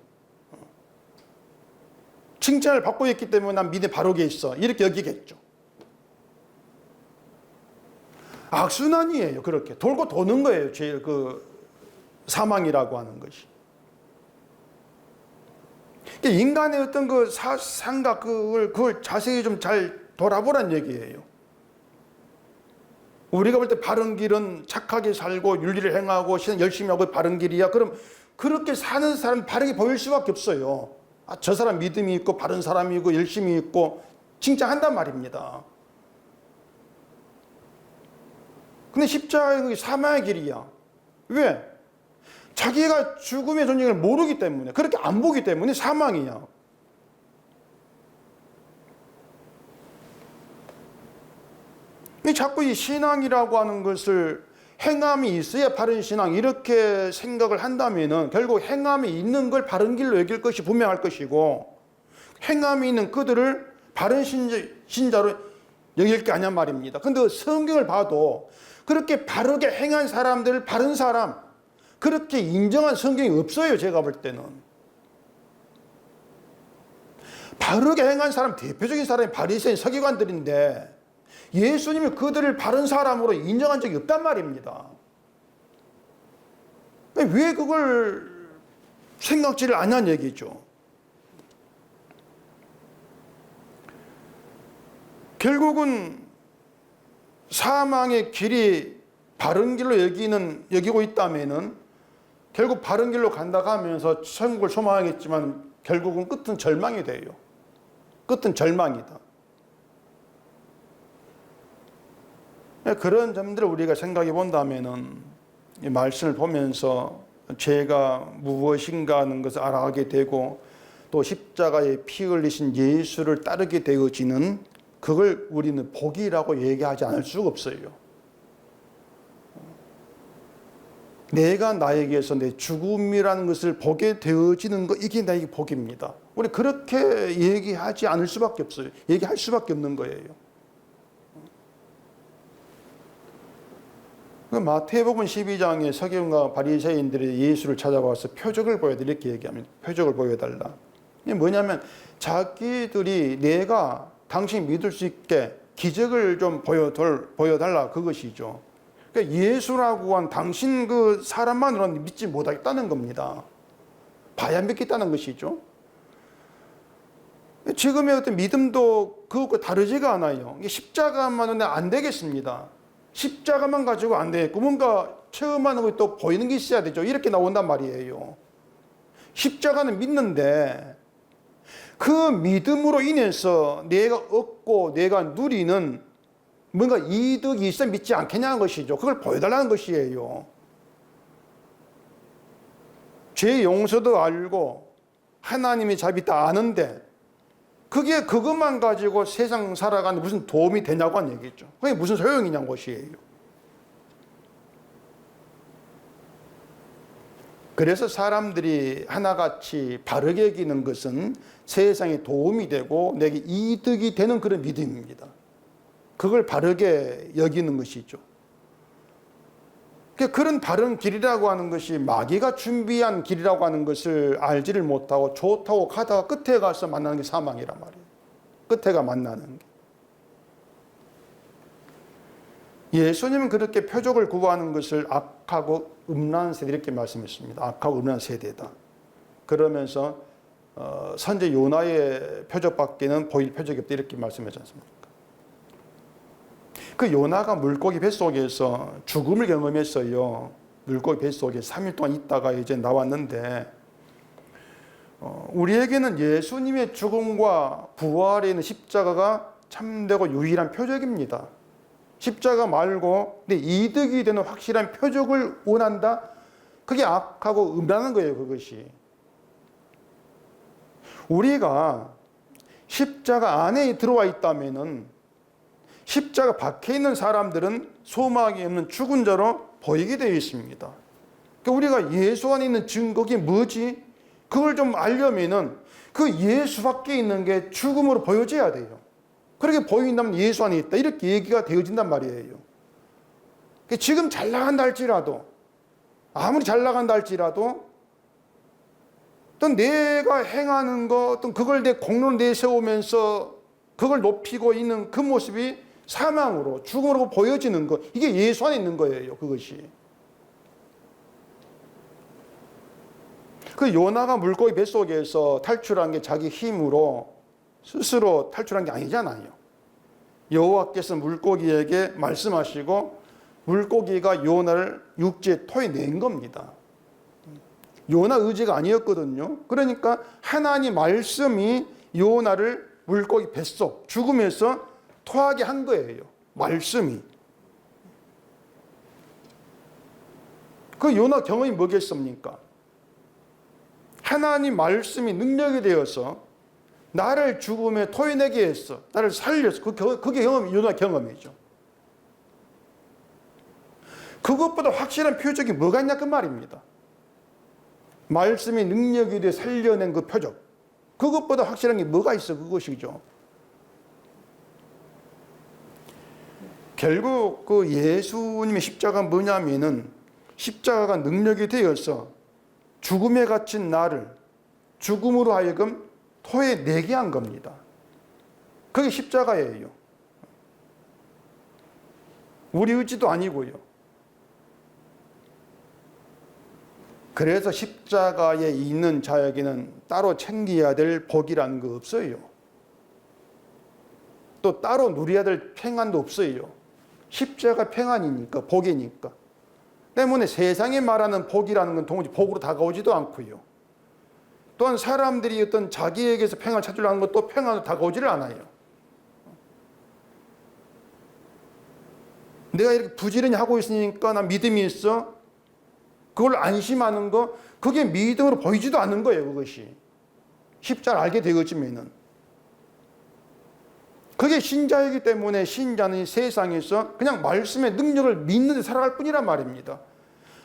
칭찬을 받고 있기 때문에 난 믿음이 바르게 있어, 이렇게 여기겠죠. 악순환이에요. 그렇게 돌고 도는 거예요. 제일 사망이라고 하는 것이. 인간의 어떤 그 생각, 그걸 자세히 좀 잘 돌아보란 얘기예요. 우리가 볼 때 바른 길은 착하게 살고 윤리를 행하고 열심히 하고 바른 길이야. 그럼 그렇게 사는 사람 바르게 보일 수밖에 없어요. 아, 저 사람 믿음이 있고 바른 사람이고 열심히 있고 칭찬한단 말입니다. 근데 십자가의 사망의 길이야. 왜? 자기가 죽음의 존재를 모르기 때문에, 그렇게 안 보기 때문에 사망이야. 근데 자꾸 이 신앙이라고 하는 것을 행함이 있어야 바른 신앙, 이렇게 생각을 한다면은 결국 행함이 있는 걸 바른 길로 여길 것이 분명할 것이고, 행함이 있는 그들을 바른 신자로 여길 게 아니란 말입니다. 근데 성경을 봐도 그렇게 바르게 행한 사람들을 바른 사람, 그렇게 인정한 성경이 없어요. 제가 볼 때는. 바르게 행한 사람, 대표적인 사람이 바리새인 서기관들인데 예수님이 그들을 바른 사람으로 인정한 적이 없단 말입니다. 왜 그걸 생각지를 않냐는 얘기죠. 결국은 사망의 길이 바른 길로 여기고 있다면은 결국 바른 길로 간다고 하면서 천국을 소망하겠지만 결국은 끝은 절망이 돼요. 끝은 절망이다. 그런 점들을 우리가 생각해 본다면은 이 말씀을 보면서 죄가 무엇인가 하는 것을 알아가게 되고, 또 십자가에 피 흘리신 예수를 따르게 되어지는, 그걸 우리는 복이라고 얘기하지 않을 수가 없어요. 내가 나에게서 내 죽음이라는 것을 보게 되어지는 것, 이게 나에게 복입니다. 우리 그렇게 얘기하지 않을 수밖에 없어요. 얘기할 수밖에 없는 거예요. 마태복음 12장에 서기관과 바리새인들이 예수를 찾아와서 표적을 보여달라, 이렇게 얘기합니다. 표적을 보여달라. 이게 뭐냐면 자기들이 내가 당신이 믿을 수 있게 기적을 좀 보여달라, 그것이죠. 그러니까 예수라고 한 당신 그 사람만으로는 믿지 못하겠다는 겁니다. 봐야 믿겠다는 것이죠. 지금의 어떤 믿음도 그것과 다르지가 않아요. 십자가만은 안 되겠습니다. 십자가만 가지고 안 되겠고 뭔가 체험하는 것이 또 보이는 게 있어야 되죠. 이렇게 나온단 말이에요. 십자가는 믿는데 그 믿음으로 인해서 내가 얻고 내가 누리는 뭔가 이득이 있어 믿지 않겠냐는 것이죠. 그걸 보여달라는 것이에요. 죄 용서도 알고 하나님의 자비 다 아는데 그것만 가지고 세상 살아가는 무슨 도움이 되냐고 하는 얘기죠. 그게 무슨 소용이냐는 것이에요. 그래서 사람들이 하나같이 바르게 여기는 것은 세상에 도움이 되고 내게 이득이 되는 그런 믿음입니다. 그걸 바르게 여기는 것이죠. 그런 바른 길이라고 하는 것이 마귀가 준비한 길이라고 하는 것을 알지를 못하고 좋다고 가다가 끝에 가서 만나는 게 사망이란 말이에요. 끝에가 만나는 게. 예수님은 그렇게 표적을 구하는 것을 악하고 음란한 세대 이렇게 말씀했습니다. 악하고 음란한 세대다. 그러면서 선제 요나의 표적밖에는 보일 표적이 없다 이렇게 말씀하지 않습니까? 그 요나가 물고기 뱃속에서 죽음을 경험했어요. 물고기 뱃속에 3일 동안 있다가 이제 나왔는데 우리에게는 예수님의 죽음과 부활에 있는 십자가가 참되고 유일한 표적입니다. 십자가 말고 내 이득이 되는 확실한 표적을 원한다? 그게 악하고 음란한 거예요, 그것이. 우리가 십자가 안에 들어와 있다면은 십자가 밖에 있는 사람들은 소망이 없는 죽은 자로 보이게 되어 있습니다. 그러니까 우리가 예수 안에 있는 증거가 뭐지? 그걸 좀 알려면은 그 예수 밖에 있는 게 죽음으로 보여져야 돼요. 그렇게 보인다면 예수 안에 있다. 이렇게 얘기가 되어진단 말이에요. 지금 잘 나간다 할지라도, 아무리 잘 나간다 할지라도, 어떤 내가 행하는 것, 어떤 그걸 내 공로를 내세우면서 그걸 높이고 있는 그 모습이 사망으로, 죽음으로 보여지는 것, 이게 예수 안에 있는 거예요, 그것이. 그 요나가 물고기 뱃속에서 탈출한 게 자기 힘으로 스스로 탈출한 게 아니잖아요. 여호와께서 물고기에게 말씀하시고 물고기가 요나를 육지에 토해낸 겁니다. 요나 의지가 아니었거든요. 그러니까 하나님 말씀이 요나를 물고기 뱃속 죽음에서 토하게 한 거예요. 말씀이. 그 요나 경험이 뭐겠습니까? 하나님 말씀이 능력이 되어서 나를 죽음에 토해내게 했어. 나를 살렸어. 그게 요나 경험이죠. 그것보다 확실한 표적이 뭐가 있냐 그 말입니다. 말씀이 능력이 되어 살려낸 그 표적. 그것보다 확실한 게 뭐가 있어 그것이죠. 결국 그 예수님의 십자가가 뭐냐면은 십자가가 능력이 되어서 죽음에 갇힌 나를 죽음으로 하여금 토해내게 한 겁니다. 그게 십자가예요. 우리 의지도 아니고요. 그래서 십자가에 있는 자에게는 따로 챙겨야 될 복이라는 거 없어요. 또 따로 누려야 될 평안도 없어요. 십자가 평안이니까, 복이니까. 때문에 세상에 말하는 복이라는 건 도무지 복으로 다가오지도 않고요. 또한 사람들이 어떤 자기에게서 평안을 찾으려고 하는 것도 평안으로 다가오지를 않아요. 내가 이렇게 부지런히 하고 있으니까 나 믿음이 있어. 그걸 안심하는 거, 그게 믿음으로 보이지도 않는 거예요, 그것이. 십자를 알게 되어지면은. 그게 신자이기 때문에 신자는 세상에서 그냥 말씀의 능력을 믿는 데 살아갈 뿐이란 말입니다.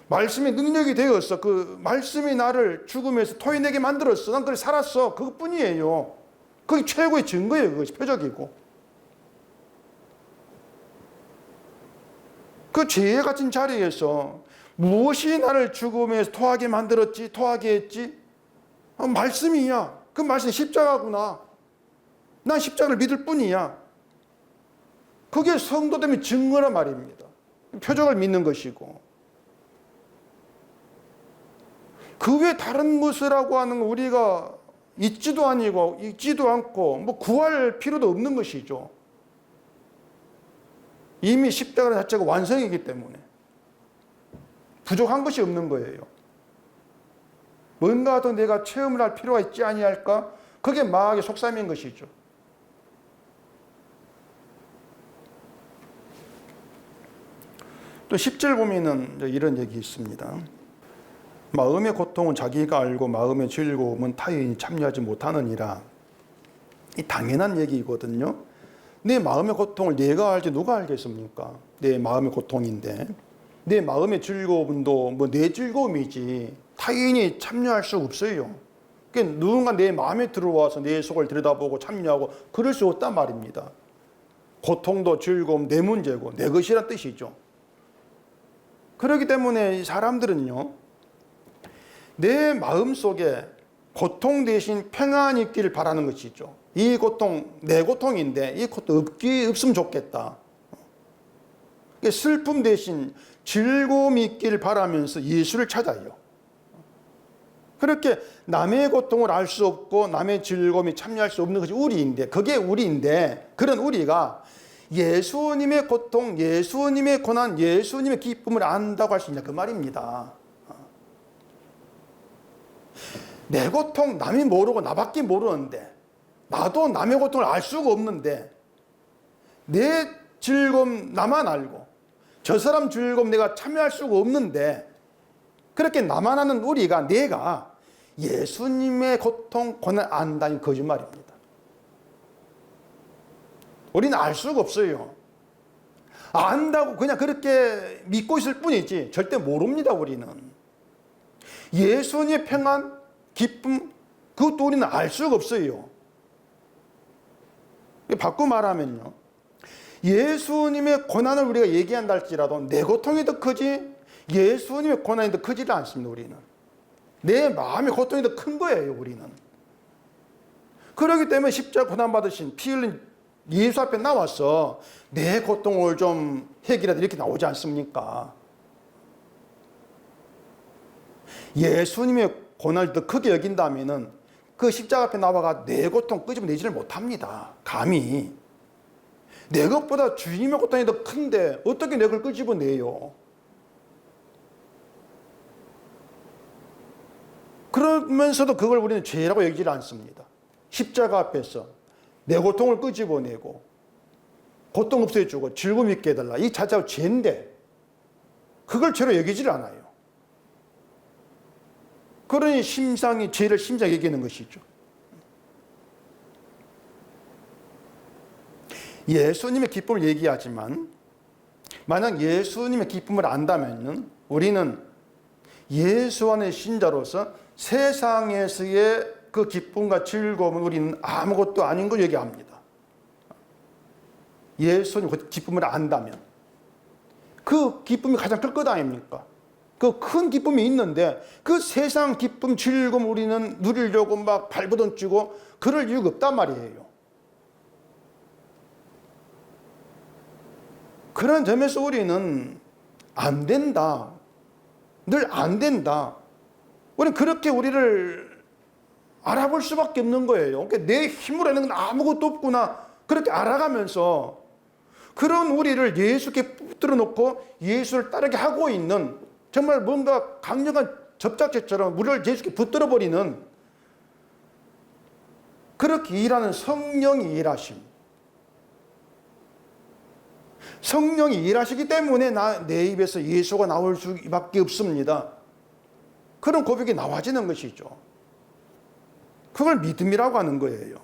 말씀의 능력이 되어서 그 말씀이 나를 죽음에서 토해내게 만들었어. 난 그걸 살았어. 그것뿐이에요. 그게 최고의 증거예요. 그것이 표적이고. 그 죄에 갇힌 자리에서 무엇이 나를 죽음에서 토하게 만들었지? 토하게 했지? 말씀이야. 그 말씀이 십자가구나. 난 십자가를 믿을 뿐이야. 그게 성도됨의 증거란 말입니다. 표적을 믿는 것이고. 그 외에 다른 것이라고 하는 건 우리가 있지도 아니고 있지도 않고 뭐 구할 필요도 없는 것이죠. 이미 십자가 자체가 완성이기 때문에 부족한 것이 없는 거예요. 뭔가 더 내가 체험을 할 필요가 있지 아니할까? 그게 마귀의 속셈인 것이죠. 또 10절 보면은 이런 얘기 있습니다. 마음의 고통은 자기가 알고 마음의 즐거움은 타인이 참여하지 못하느니라. 이 당연한 얘기거든요. 내 마음의 고통을 내가 알지 누가 알겠습니까? 내 마음의 고통인데 내 마음의 즐거움도 뭐 내 즐거움이지 타인이 참여할 수 없어요. 그러니까 누군가 내 마음에 들어와서 내 속을 들여다보고 참여하고 그럴 수 없단 말입니다. 고통도 즐거움 내 문제고 내 것이란 뜻이죠. 그렇기 때문에 사람들은요, 내 마음속에 고통 대신 평안이 있기를 바라는 것이죠. 이 고통 내 고통인데 이 고통 없으면 좋겠다. 슬픔 대신 즐거움이 있기를 바라면서 예수를 찾아요. 그렇게 남의 고통을 알 수 없고 남의 즐거움이 참여할 수 없는 것이 우리인데, 그게 우리인데, 그런 우리가 예수님의 고통, 예수님의 고난, 예수님의 기쁨을 안다고 할 수 있냐 그 말입니다. 내 고통 남이 모르고 나밖에 모르는데, 나도 남의 고통을 알 수가 없는데, 내 즐거움 나만 알고 저 사람 즐거움 내가 참여할 수가 없는데, 그렇게 나만 아는 우리가, 내가 예수님의 고통, 고난 안다는 거짓말입니다. 우리는 알 수가 없어요. 안다고 그냥 그렇게 믿고 있을 뿐이지 절대 모릅니다. 우리는 예수님의 평안, 기쁨, 그것도 우리는 알 수가 없어요. 바꿔 말하면요, 예수님의 고난을 우리가 얘기한다 할지라도 내 고통이 더 크지 예수님의 고난이 더 크지를 않습니다. 우리는 내 마음의 고통이 더 큰 거예요. 우리는 그렇기 때문에 십자가 고난 받으신 피 흘린 예수 앞에 나와서 내 고통을 좀 해결하다 이렇게 나오지 않습니까? 예수님의 고난을 더 크게 여긴다면은 그 십자가 앞에 나와가 내 고통 끄집어내지를 못합니다. 감히 내 것보다 주님의 고통이 더 큰데 어떻게 내 걸 끄집어내요? 그러면서도 그걸 우리는 죄라고 여기지 않습니다. 십자가 앞에서 내 고통을 끄집어내고 고통 없애주고 즐거움 있게 해달라, 이 자체가 죄인데 그걸 죄로 여기질 않아요. 그러니 심상이 죄를 심상히 여기는 것이죠. 예수님의 기쁨을 얘기하지만 만약 예수님의 기쁨을 안다면 우리는 예수 안의 신자로서 세상에서의 그 기쁨과 즐거움은 우리는 아무것도 아닌 걸 얘기합니다. 예수님 기쁨을 안다면 그 기쁨이 가장 클 것 아닙니까? 그 큰 기쁨이 있는데 그 세상 기쁨, 즐거움 우리는 누리려고 막 발버둥 치고 그럴 이유가 없단 말이에요. 그런 점에서 우리는 안 된다, 늘 안 된다, 우리는 그렇게 우리를 알아볼 수밖에 없는 거예요. 그러니까 내 힘으로 하는 건 아무것도 없구나, 그렇게 알아가면서 그런 우리를 예수께 붙들어 놓고 예수를 따르게 하고 있는, 정말 뭔가 강력한 접착제처럼 우리를 예수께 붙들어 버리는, 그렇게 일하는 성령이 일하심. 성령이 일하시기 때문에 내 입에서 예수가 나올 수밖에 없습니다. 그런 고백이 나와지는 것이죠. 그걸 믿음이라고 하는 거예요.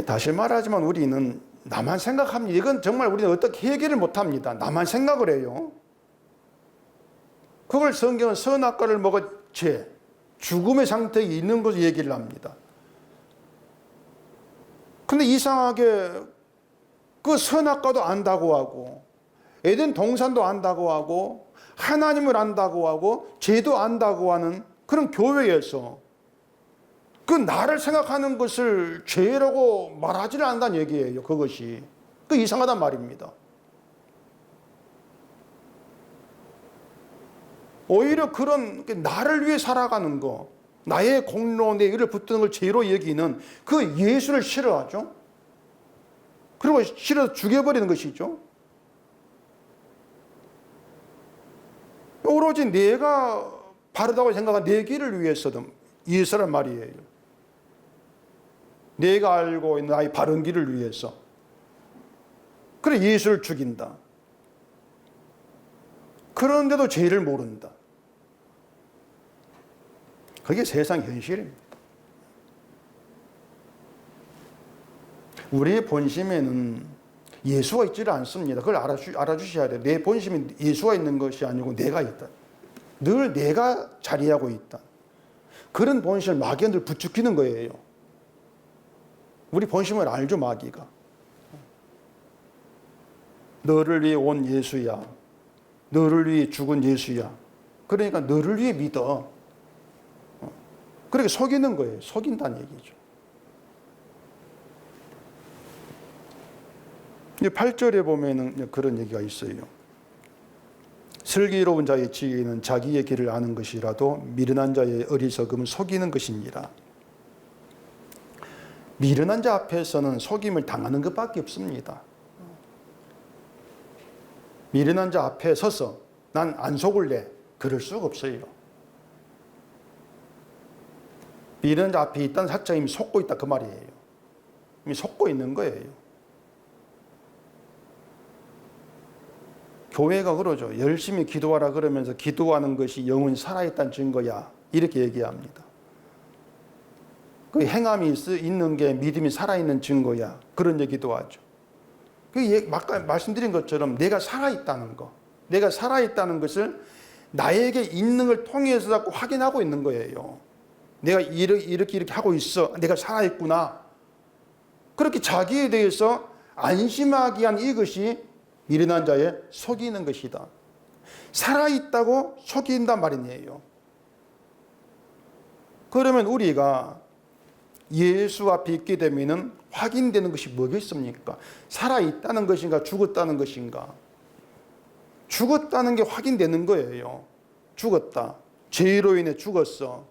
다시 말하지만 우리는 나만 생각합니다. 이건 정말 우리는 어떻게 해결을 못합니다. 나만 생각을 해요. 그걸 성경은 선악과를 먹어 죄, 죽음의 상태에 있는 것을 얘기를 합니다. 근데 이상하게 그 선악과도 안다고 하고 에덴 동산도 안다고 하고 하나님을 안다고 하고 죄도 안다고 하는 그런 교회에서 그 나를 생각하는 것을 죄라고 말하지를 않는다는 얘기예요. 그것이 그 이상하단 말입니다. 오히려 그런 나를 위해 살아가는 거, 나의 공로, 내 일을 붙드는 걸 죄로 여기는 그 예수를 싫어하죠. 그리고 싫어서 죽여버리는 것이죠. 오로지 내가 바르다고 생각한 내 길을 위해서도 예수란 말이에요. 내가 알고 있는 나의 바른 길을 위해서. 그래 예수를 죽인다. 그런데도 죄를 모른다. 그게 세상 현실입니다. 우리의 본심에는 예수가 있지를 않습니다. 그걸 알아주셔야 돼요. 내 본심이 예수가 있는 것이 아니고 내가 있다. 늘 내가 자리하고 있다. 그런 본심을 마귀가 늘 부추기는 거예요. 우리 본심을 알죠, 마귀가. 너를 위해 온 예수야. 너를 위해 죽은 예수야. 그러니까 너를 위해 믿어. 그렇게 속이는 거예요. 속인다는 얘기죠. 8절에 보면은 그런 얘기가 있어요. 슬기로운 자의 지혜는 자기의 길을 아는 것이라도 미련한 자의 어리석음은 속이는 것이니라. 미련한 자 앞에서는 속임을 당하는 것밖에 없습니다. 미련한 자 앞에 서서 난 안 속을래. 그럴 수가 없어요. 미련한 자 앞에 있다는 사자가 이미 속고 있다 그 말이에요. 이미 속고 있는 거예요. 교회가 그러죠. 열심히 기도하라 그러면서 기도하는 것이 영혼이 살아있다는 증거야. 이렇게 얘기합니다. 그 행함이 있는 게 믿음이 살아있는 증거야. 그런 얘기도 하죠. 아까 말씀드린 것처럼 내가 살아있다는 거. 내가 살아있다는 것을 나에게 있는 걸 통해서 자꾸 확인하고 있는 거예요. 내가 이렇게 하고 있어. 내가 살아있구나. 그렇게 자기에 대해서 안심하게 한 이것이 미련한 자의 속이는 것이다. 살아있다고 속인단 말이에요. 그러면 우리가 예수 앞에 있게 되면 확인되는 것이 뭐겠습니까? 살아있다는 것인가 죽었다는 것인가? 죽었다는 게 확인되는 거예요. 죽었다. 죄로 인해 죽었어.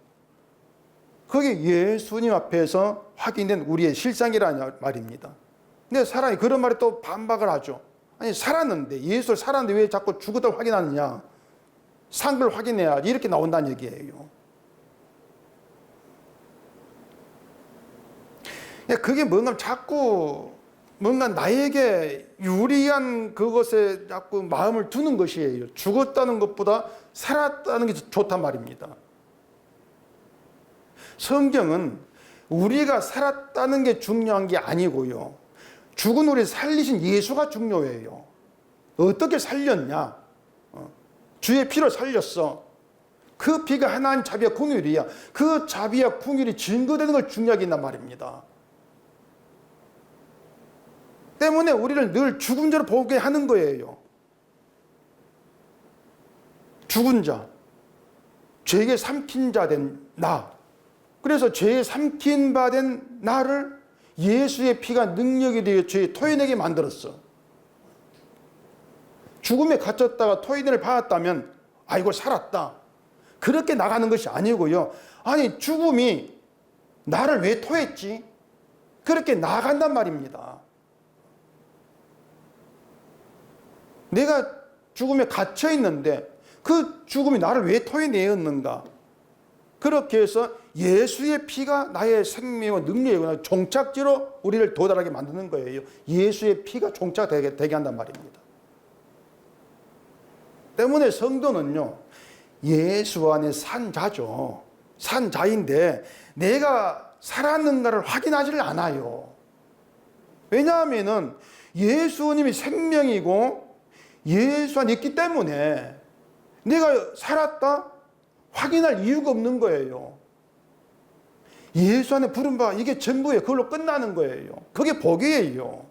그게 예수님 앞에서 확인된 우리의 실상이라는 말입니다. 근데 사람이 그런 말에 또 반박을 하죠. 아니 살았는데 예수를 살았는데 왜 자꾸 죽었다고 확인하느냐. 산 걸 확인해야지 이렇게 나온다는 얘기예요. 그게 자꾸 뭔가 나에게 유리한 그것에 자꾸 마음을 두는 것이에요. 죽었다는 것보다 살았다는 게 좋단 말입니다. 성경은 우리가 살았다는 게 중요한 게 아니고요. 죽은 우리 살리신 예수가 중요해요. 어떻게 살렸냐? 주의 피로 살렸어. 그 피가 하나님 자비와 긍휼이야. 그 자비와 긍휼이 증거되는 걸 중요하게 한단 말입니다. 때문에 우리를 늘 죽은 자로 보게 하는 거예요. 죽은 자, 죄에 삼킨 자 된 나. 그래서 죄에 삼킨 바 된 나를 예수의 피가 능력이 되어 죄의 토해내게 만들었어. 죽음에 갇혔다가 토해내를 받았다면 아이고 살았다. 그렇게 나가는 것이 아니고요. 아니 죽음이 나를 왜 토했지? 그렇게 나간단 말입니다. 내가 죽음에 갇혀 있는데 그 죽음이 나를 왜 토해내었는가? 그렇게 해서 예수의 피가 나의 생명과 능력이구나. 종착지로 우리를 도달하게 만드는 거예요. 예수의 피가 종착되게 한단 말입니다. 때문에 성도는요, 예수 안에 산 자죠. 산 자인데 내가 살았는가를 확인하지를 않아요. 왜냐하면은 예수님이 생명이고 예수 안에 있기 때문에 내가 살았다? 확인할 이유가 없는 거예요. 예수 안에 부른 바 이게 전부예요. 그걸로 끝나는 거예요. 그게 복이에요.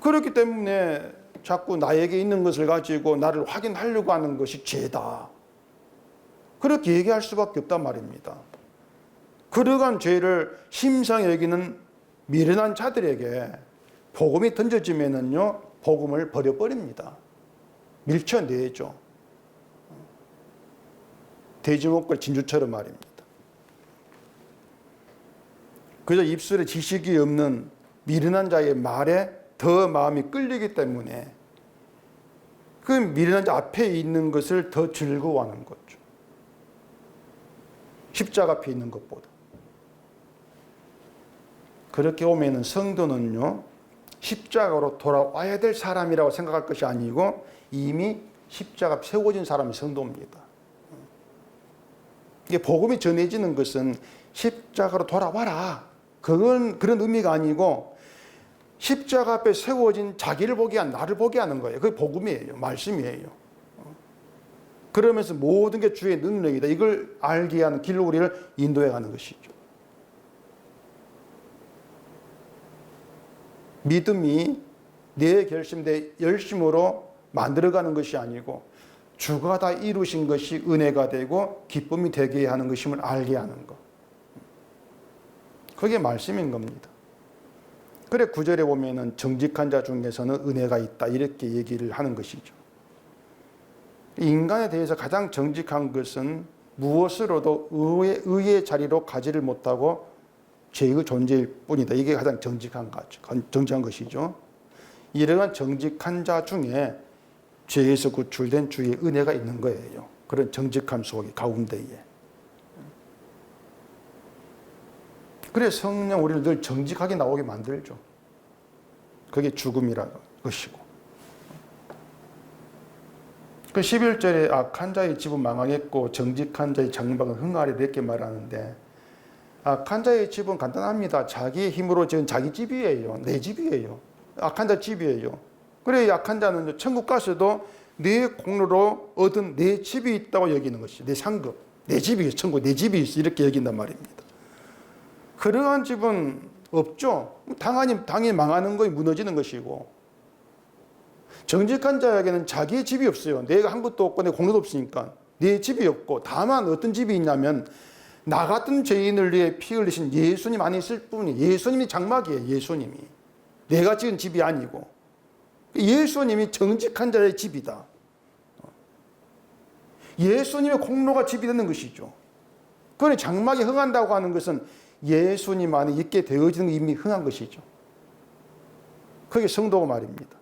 그렇기 때문에 자꾸 나에게 있는 것을 가지고 나를 확인하려고 하는 것이 죄다. 그렇게 얘기할 수밖에 없단 말입니다. 그러한 죄를 심상히 여기는 미련한 자들에게 복음이 던져지면은요, 복음을 버려버립니다. 밀쳐내죠. 돼지 목걸 진주처럼 말입니다. 그저 입술에 지식이 없는 미련한 자의 말에 더 마음이 끌리기 때문에 그 미련한 자 앞에 있는 것을 더 즐거워하는 거죠. 십자가 앞에 있는 것보다. 그렇게 오면은 성도는요, 십자가로 돌아와야 될 사람이라고 생각할 것이 아니고 이미 십자가 세워진 사람이 성도입니다. 이게 복음이 전해지는 것은 십자가로 돌아와라. 그건 그런 의미가 아니고 십자가 앞에 세워진 자기를 보게 한 나를 보게 하는 거예요. 그게 복음이에요. 말씀이에요. 그러면서 모든 게 주의 능력이다. 이걸 알게 하는 길로 우리를 인도해 가는 것이죠. 믿음이 내 결심, 내 열심으로 만들어가는 것이 아니고 주가 다 이루신 것이 은혜가 되고 기쁨이 되게 하는 것임을 알게 하는 것. 그게 말씀인 겁니다. 그래 9절에 보면은 정직한 자 중에서는 은혜가 있다 이렇게 얘기를 하는 것이죠. 인간에 대해서 가장 정직한 것은 무엇으로도 의의 자리로 가지를 못하고 죄의 존재일 뿐이다. 이게 가장 정직한 것이죠. 이러한 정직한 자 중에 죄에서 구출된 주의 은혜가 있는 거예요. 그런 정직함 속에 가운데에. 그래서 성령 우리를 늘 정직하게 나오게 만들죠. 그게 죽음이라는 것이고. 그 11절에 악한 자의 집은 망하겠고 정직한 자의 장막은 흥하리라 이렇게 말하는데 악한 자의 집은 간단합니다. 자기의 힘으로 지은 자기 집이에요. 내 집이에요. 악한 자 집이에요. 그래 악한 자는 천국 가서도 내 공로로 얻은 내 집이 있다고 여기는 것이 내 상급, 내 집이 있어. 천국 내 집이 있어. 이렇게 여긴단 말입니다. 그러한 집은 없죠. 당연히 망하는 것이 무너지는 것이고 정직한 자에게는 자기의 집이 없어요. 내가 한 것도 없고 내 공로도 없으니까 내 집이 없고 다만 어떤 집이 있냐면 나 같은 죄인을 위해 피 흘리신 예수님 안에 있을 뿐이에요. 예수님이 장막이에요. 예수님이. 내가 지은 집이 아니고 예수님이 정직한 자의 집이다. 예수님의 공로가 집이 되는 것이죠. 그러니 장막이 흥한다고 하는 것은 예수님 안에 있게 되어지는 이미 흥한 것이죠. 그게 성도가 말입니다.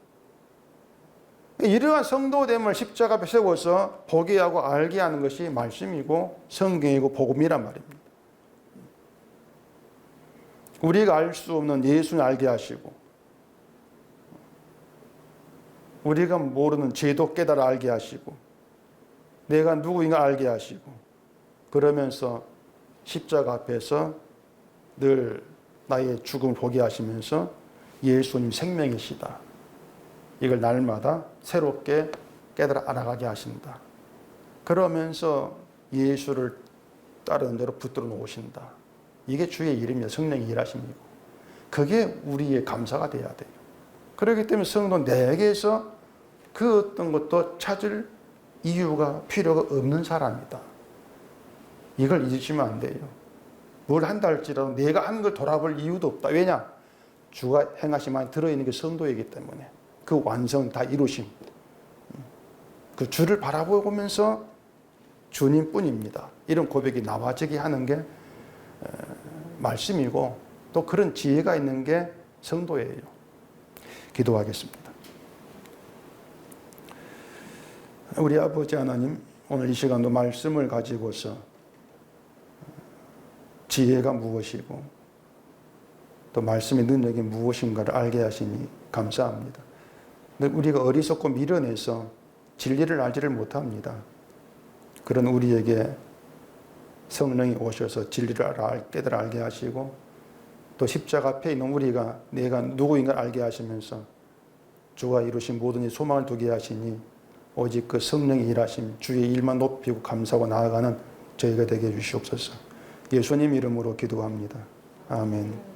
이러한 성도됨을 십자가 앞에 세워서 보게 하고 알게 하는 것이 말씀이고 성경이고 복음이란 말입니다. 우리가 알 수 없는 예수를 알게 하시고 우리가 모르는 죄도 깨달아 알게 하시고 내가 누구인가 알게 하시고 그러면서 십자가 앞에서 늘 나의 죽음을 보게 하시면서 예수님 생명이시다. 이걸 날마다 새롭게 깨달아 알아가게 하신다. 그러면서 예수를 따르는 대로 붙들어 놓으신다. 이게 주의 일입니다. 성령이 일하십니다. 그게 우리의 감사가 돼야 돼요. 그렇기 때문에 성도 내게서 그 어떤 것도 찾을 이유가 필요가 없는 사람이다. 이걸 잊으시면 안 돼요. 뭘 한다 할지라도 내가 한 걸 돌아볼 이유도 없다. 왜냐? 주가 행하심 안에 들어있는 게 성도이기 때문에 그 완성 다 이루심. 그 주를 바라보면서 주님뿐입니다. 이런 고백이 나와지게 하는 게 말씀이고 또 그런 지혜가 있는 게 성도예요. 기도하겠습니다. 우리 아버지 하나님, 오늘 이 시간도 말씀을 가지고서 지혜가 무엇이고 또 말씀의 능력이 무엇인가를 알게 하시니 감사합니다. 우리가 어리석고 미련해서 진리를 알지를 못합니다. 그런 우리에게 성령이 오셔서 진리를 깨달아 알게 하시고 또 십자가 앞에 있는 우리가 내가 누구인가 알게 하시면서 주가 이루신 모든 이 소망을 두게 하시니 오직 그 성령이 일하심 주의 일만 높이고 감사하고 나아가는 저희가 되게 해주시옵소서. 예수님 이름으로 기도합니다. 아멘.